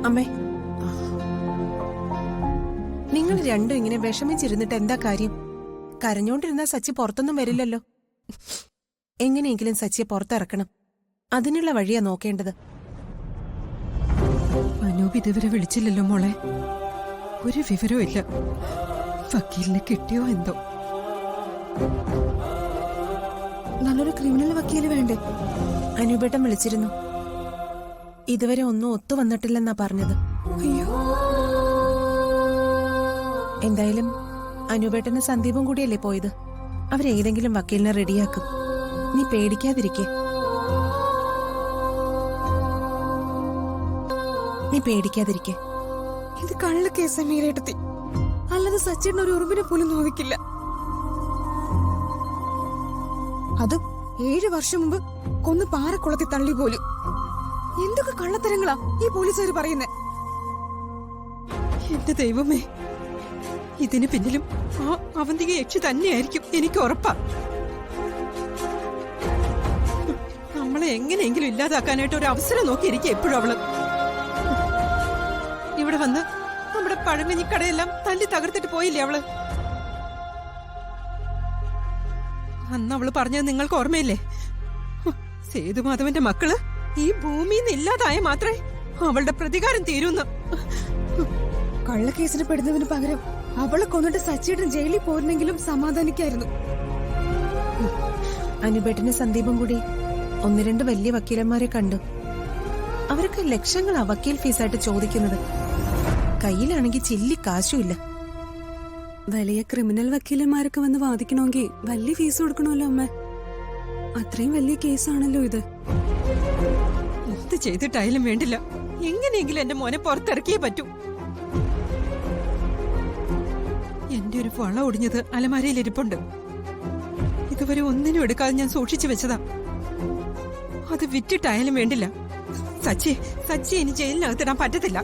അമ്മേ, നിങ്ങൾ രണ്ടും ഇങ്ങനെ വിഷമിച്ചിരുന്നിട്ട് എന്താ കാര്യം? കരഞ്ഞോണ്ടിരുന്ന സച്ചി പുറത്തൊന്നും വരില്ലല്ലോ. എങ്ങനെയെങ്കിലും സച്ചിയെ പുറത്തിറക്കണം. അതിനുള്ള വഴിയാ നോക്കേണ്ടത്. അനൂപ് ഇതുവരെ വിളിച്ചില്ലല്ലോ മോളെ. ഒരു വിവരവും ഇല്ല. വക്കീലിനെ കിട്ടിയോ എന്തോ. നല്ലൊരു ക്രിമിനൽ വക്കീല് വേണ്ടേ? അനൂപേട്ടൻ വിളിച്ചിരുന്നു. ഇതുവരെ ഒന്നും ഒത്തു വന്നിട്ടില്ലെന്നാ പറഞ്ഞത്. അയ്യോ, എന്തായാലും അനൂപേട്ടന് സന്ദീപും കൂടിയല്ലേ പോയത്. അവരേതെങ്കിലും വക്കീലിനെ റെഡിയാക്കും. നീ പേടിക്കാതിരിക്കേ. ഇത് കള്ള കേസ് മീരേട്ടത്തി. അല്ലാതെ സച്ചിൻ ഒരു ഉറുമ്പിനെ പോലും നോവിക്കില്ല. അതും 7 വർഷം മുമ്പ് കൊന്ന് പാറക്കുളത്തിൽ തള്ളി പോലും. എന്തൊക്കെ കള്ളത്തരങ്ങളാ ഈ പോലീസുകാർ പറയുന്നേ. എന്റെ ദൈവമേ, ഇതിന് പിന്നിലും ആ അവന്തിക യക്ഷി തന്നെയായിരിക്കും. എനിക്ക് ഉറപ്പാ. നമ്മളെ എങ്ങനെയെങ്കിലും ഇല്ലാതാക്കാനായിട്ട് ഒരു അവസരം നോക്കിയിരിക്കും എപ്പോഴും അവള്. ഇവിടെ വന്ന് നമ്മുടെ പഴമഞ്ഞിക്കടയെല്ലാം തല്ലി തകർത്തിട്ട് പോയില്ലേ അവള്? അന്ന് അവള് പറഞ്ഞത് നിങ്ങൾക്ക് ഓർമ്മയില്ലേ? സേതുമാധവന്റെ മക്കള് ഈ ഭൂമിന്ന് ഇല്ലാതായ മാത്രമേ അവളുടെ പ്രതികാരം തീരുന്നു. കള്ളക്കേസിന് പെടുന്നതിന് പകരം അവളെ കൊന്നിട്ട് സച്ചിയുടെ ജയിലിൽ പോയിരുന്നെങ്കിലും സമാധാനിക്കായിരുന്നു. അനുപേട്ടന് സന്ദീപും കൂടി 1-2 വലിയ വക്കീലന്മാരെ കണ്ടു. അവർക്ക് ലക്ഷങ്ങളാ വക്കീൽ ഫീസായിട്ട് ചോദിക്കുന്നത്. കയ്യിലാണെങ്കിൽ ചില്ലി കാശുമില്ല. വലിയ ക്രിമിനൽ വക്കീലന്മാരൊക്കെ വന്ന് വാദിക്കണമെങ്കിൽ വലിയ ഫീസ് കൊടുക്കണമല്ലോ അമ്മ. അത്രയും വലിയ കേസാണല്ലോ ഇത്. എന്ത് ചെയ്തിട്ടായാലും വേണ്ടില്ല, എങ്ങനെയെങ്കിലും എന്റെ മോനെ പുറത്തിറക്കിയേ പറ്റൂ. എന്റെ ഒരു വള ഒടിഞ്ഞത് അലമാരയിൽ ഇരിപ്പുണ്ട്. ഇതുവരെ ഒന്നിനും എടുക്കാതെ ഞാൻ സൂക്ഷിച്ചു വെച്ചതാ. അത് വിറ്റിട്ടായാലും വേണ്ടില്ല. സച്ചി ഇനി ജയിലിനകത്തിടാൻ പറ്റത്തില്ല.